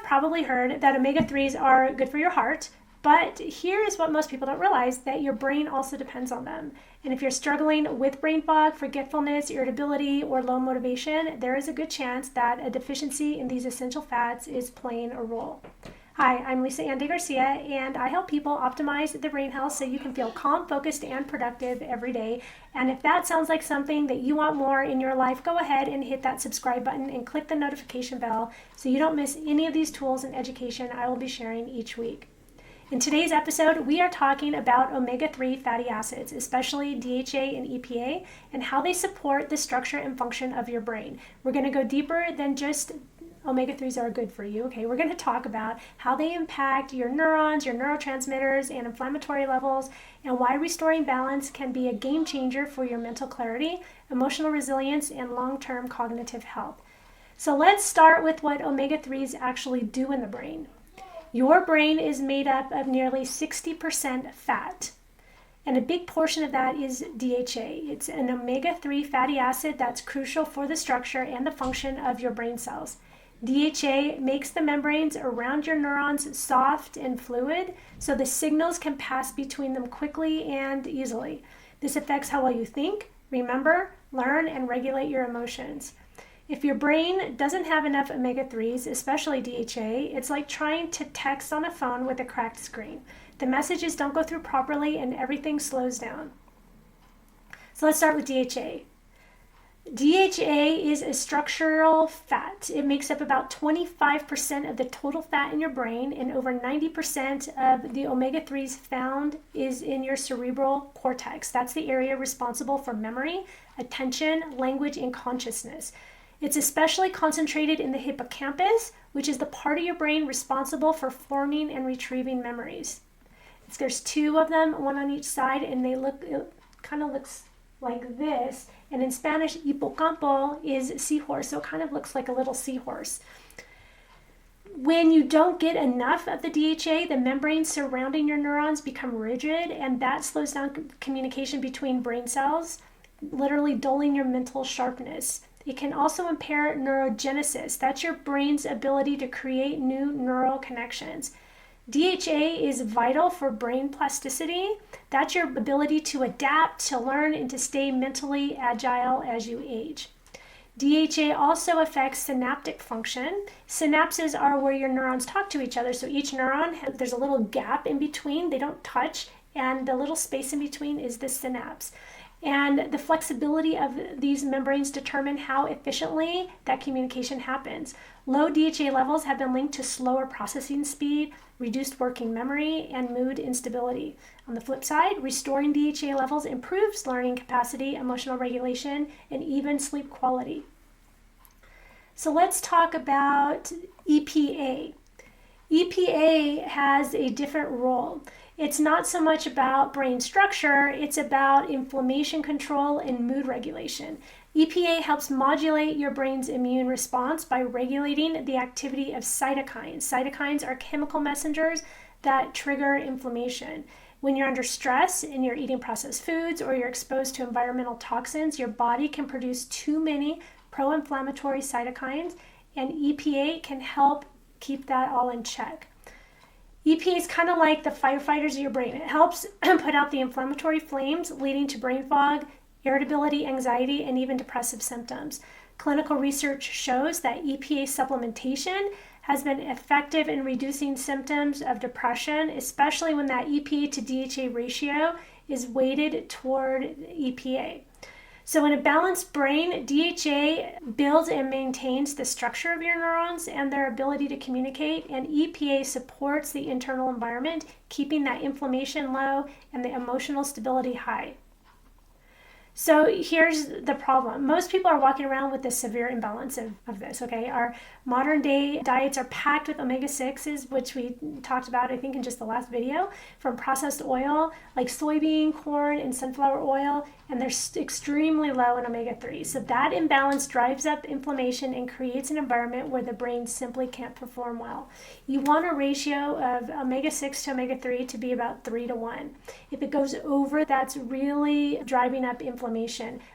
probably heard that omega-3s are good for your heart, but here is what most people don't realize, that your brain also depends on them. And if you're struggling with brain fog, forgetfulness, irritability, or low motivation, there is a good chance that a deficiency in these essential fats is playing a role. Hi, I'm Lisa Ann Garcia, and I help people optimize their brain health so you can feel calm, focused, and productive every day. And if that sounds like something that you want more in your life, go ahead and hit that subscribe button and click the notification bell so you don't miss any of these tools and education I will be sharing each week. In today's episode, we are talking about omega-3 fatty acids, especially DHA and EPA, and how they support the structure and function of your brain. We're going to go deeper than just omega-3s are good for you. Okay, we're going to talk about how they impact your neurons, your neurotransmitters, and inflammatory levels, and why restoring balance can be a game changer for your mental clarity, emotional resilience, and long-term cognitive health. So let's start with what omega-3s actually do in the brain. Your brain is made up of nearly 60% fat, and a big portion of that is DHA. It's an omega-3 fatty acid that's crucial for the structure and the function of your brain cells. DHA makes the membranes around your neurons soft and fluid, so the signals can pass between them quickly and easily. This affects how well you think, remember, learn, and regulate your emotions. If your brain doesn't have enough omega-3s, especially DHA, it's like trying to text on a phone with a cracked screen. The messages don't go through properly and everything slows down. So let's start with DHA. DHA is a structural fat. It makes up about 25% of the total fat in your brain, and over 90% of the omega-3s found is in your cerebral cortex. That's the area responsible for memory, attention, language, and consciousness. It's especially concentrated in the hippocampus, which is the part of your brain responsible for forming and retrieving memories. There's two of them, one on each side, and it kind of looks like this. And in Spanish, hipocampo is seahorse, so it kind of looks like a little seahorse. When you don't get enough of the DHA, the membranes surrounding your neurons become rigid, and that slows down communication between brain cells, literally dulling your mental sharpness. It can also impair neurogenesis. That's your brain's ability to create new neural connections. DHA is vital for brain plasticity. That's your ability to adapt, to learn, and to stay mentally agile as you age. DHA also affects synaptic function. Synapses are where your neurons talk to each other. So each neuron, there's a little gap in between. They don't touch, and the little space in between is the synapse. And the flexibility of these membranes determine how efficiently that communication happens. Low DHA levels have been linked to slower processing speed, reduced working memory, and mood instability. On the flip side, restoring DHA levels improves learning capacity, emotional regulation, and even sleep quality. So let's talk about EPA. EPA has a different role. It's not so much about brain structure, it's about inflammation control and mood regulation. EPA helps modulate your brain's immune response by regulating the activity of cytokines. Cytokines are chemical messengers that trigger inflammation. When you're under stress and you're eating processed foods or you're exposed to environmental toxins, your body can produce too many pro-inflammatory cytokines, and EPA can help keep that all in check. EPA is kind of like the firefighters of your brain. It helps put out the inflammatory flames leading to brain fog, irritability, anxiety, and even depressive symptoms. Clinical research shows that EPA supplementation has been effective in reducing symptoms of depression, especially when that EPA to DHA ratio is weighted toward EPA. So in a balanced brain, DHA builds and maintains the structure of your neurons and their ability to communicate, and EPA supports the internal environment, keeping that inflammation low and the emotional stability high. So here's the problem. Most people are walking around with this severe imbalance of this, okay? Our modern day diets are packed with omega-6s, which we talked about, I think, in just the last video, from processed oil like soybean, corn, and sunflower oil, and they're extremely low in omega-3. So that imbalance drives up inflammation and creates an environment where the brain simply can't perform well. You want a ratio of omega-6 to omega-3 to be about 3-to-1. If it goes over, that's really driving up inflammation.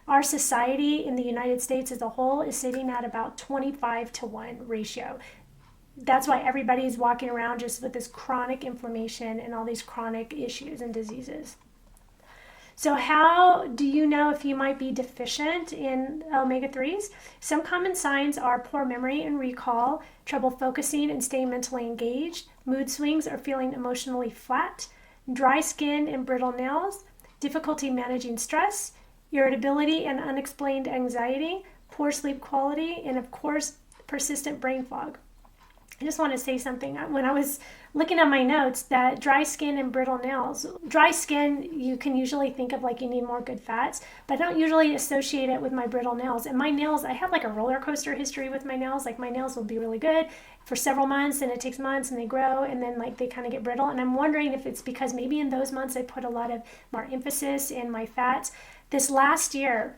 Our society in the United States as a whole is sitting at about 25-to-1 ratio. that's why everybody's walking around just with this chronic inflammation and all these chronic issues and diseases. So how do you know if you might be deficient in omega-3s? Some common signs are poor memory and recall, trouble focusing and staying mentally engaged, mood swings or feeling emotionally flat, dry skin and brittle nails, difficulty managing stress, irritability and unexplained anxiety, poor sleep quality, and of course, persistent brain fog. I just want to say something. When I was looking at my notes, that dry skin and brittle nails, dry skin, you can usually think of like you need more good fats, but I don't usually associate it with my brittle nails. And my nails, I have like a roller coaster history with my nails. Like my nails will be really good for several months, and it takes months, and they grow, and then like they kind of get brittle. And I'm wondering if it's because maybe in those months I put a lot of more emphasis in my fats. This last year,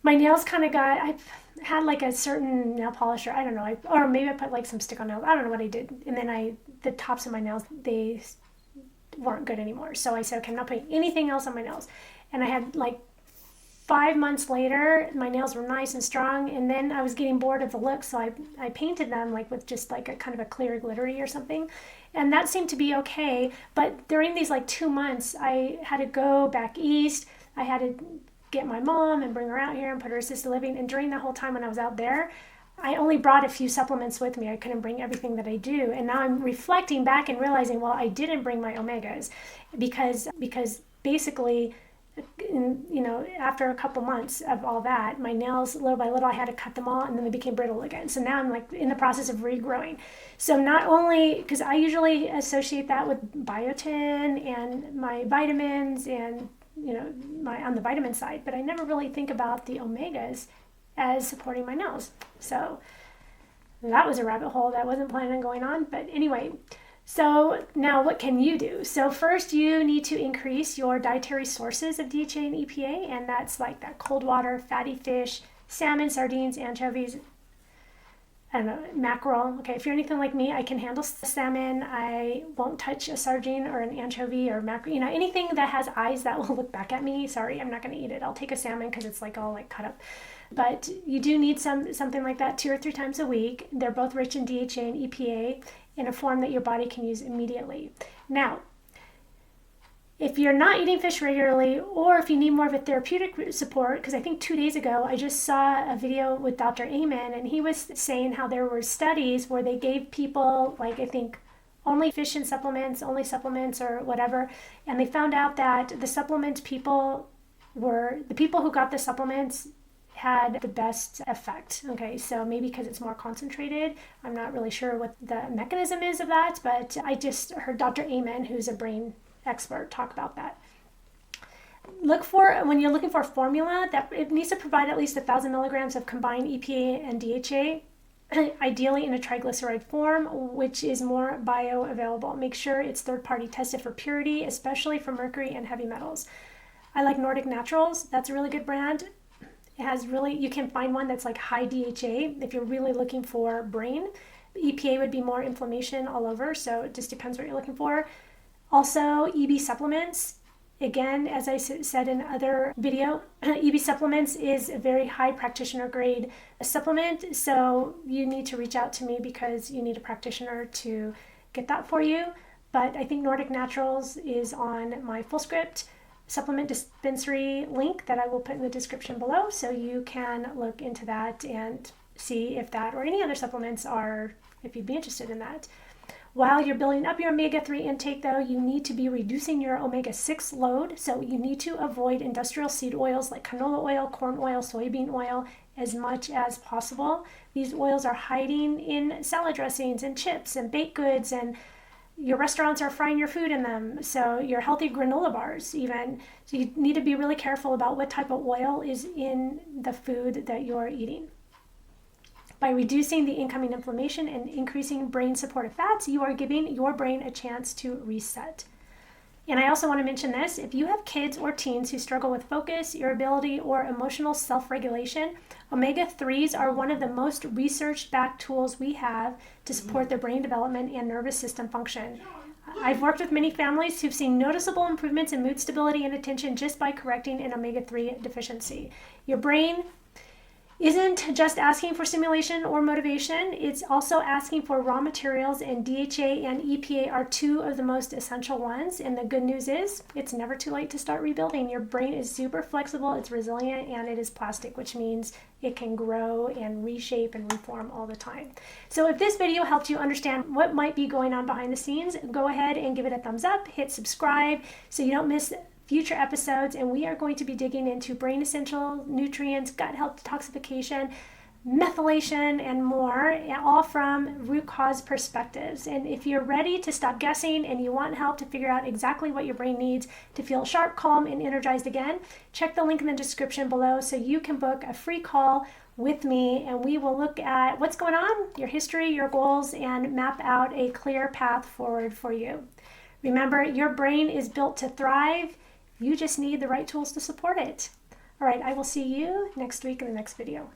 my nails kind of I had like a certain nail polish, or I don't know, or maybe I put like some stick on nails. I don't know what I did. And then the tops of my nails, they weren't good anymore. So I said, okay, I'm not putting anything else on my nails. And I had like 5 months later, my nails were nice and strong. And then I was getting bored of the look. So I painted them like with just like a kind of a clear glittery or something. And that seemed to be okay. But during these like 2 months, I had to go back east. I had to get my mom and bring her out here and put her assisted living. And during the whole time when I was out there, I only brought a few supplements with me. I couldn't bring everything that I do. And now I'm reflecting back and realizing, well, I didn't bring my omegas because basically, after a couple months of all that, my nails, little by little, I had to cut them all, and then they became brittle again. So now I'm like in the process of regrowing. So not only, because I usually associate that with biotin and my vitamins and on the vitamin side, but I never really think about the omegas as supporting my nails. So that was a rabbit hole that I wasn't planning on going on. But anyway, so now what can you do? So first you need to increase your dietary sources of DHA and EPA, and that's like that cold water, fatty fish, salmon, sardines, anchovies, I don't know, mackerel. Okay, if you're anything like me, I can handle salmon. I won't touch a sardine or an anchovy or mackerel. Anything that has eyes that will look back at me. Sorry, I'm not going to eat it. I'll take a salmon because it's like all like cut up. But you do need something like that 2 or 3 times a week. They're both rich in DHA and EPA in a form that your body can use immediately. Now, if you're not eating fish regularly, or if you need more of a therapeutic support, because I think 2 days ago I just saw a video with Dr. Amen, and he was saying how there were studies where they gave people, like I think, only fish and supplements, only supplements or whatever, and they found out that the supplement people the people who got the supplements had the best effect. Okay, so maybe because it's more concentrated. I'm not really sure what the mechanism is of that, but I just heard Dr. Amen, who's a brain expert, talk about that. When you're looking for a formula, that it needs to provide at least 1,000 milligrams of combined EPA and DHA, ideally in a triglyceride form, which is more bioavailable. Make sure it's third-party tested for purity, especially for mercury and heavy metals. I like Nordic Naturals. That's a really good brand. You can find one that's like high DHA if you're really looking for brain. EPA would be more inflammation all over, so it just depends what you're looking for. Also, EB supplements. Again, as I said in other video, EB supplements is a very high practitioner grade supplement, so you need to reach out to me because you need a practitioner to get that for you. But I think Nordic Naturals is on my FullScript supplement dispensary link that I will put in the description below, so you can look into that and see if that or any other supplements if you'd be interested in that. While you're building up your omega-3 intake, though, you need to be reducing your omega-6 load. So you need to avoid industrial seed oils like canola oil, corn oil, soybean oil as much as possible. These oils are hiding in salad dressings and chips and baked goods, and your restaurants are frying your food in them. So your healthy granola bars even. So you need to be really careful about what type of oil is in the food that you're eating. By reducing the incoming inflammation and increasing brain supportive fats, you are giving your brain a chance to reset. And I also want to mention this, if you have kids or teens who struggle with focus, irritability, or emotional self-regulation, omega-3s are one of the most research-backed tools we have to support their brain development and nervous system function. I've worked with many families who've seen noticeable improvements in mood stability and attention just by correcting an omega-3 deficiency. Your brain isn't just asking for stimulation or motivation, it's also asking for raw materials, and DHA and EPA are two of the most essential ones. And the good news is it's never too late to start rebuilding. Your brain is super flexible, it's resilient, and it is plastic, which means it can grow and reshape and reform all the time. So if this video helped you understand what might be going on behind the scenes, go ahead and give it a thumbs up, hit subscribe so you don't miss future episodes. And we are going to be digging into brain essential nutrients, gut health detoxification, methylation, and more, all from root cause perspectives. And if you're ready to stop guessing and you want help to figure out exactly what your brain needs to feel sharp, calm, and energized again, check the link in the description below so you can book a free call with me, and we will look at what's going on, your history, your goals, and map out a clear path forward for you. Remember, your brain is built to thrive. You just need the right tools to support it. All right, I will see you next week in the next video.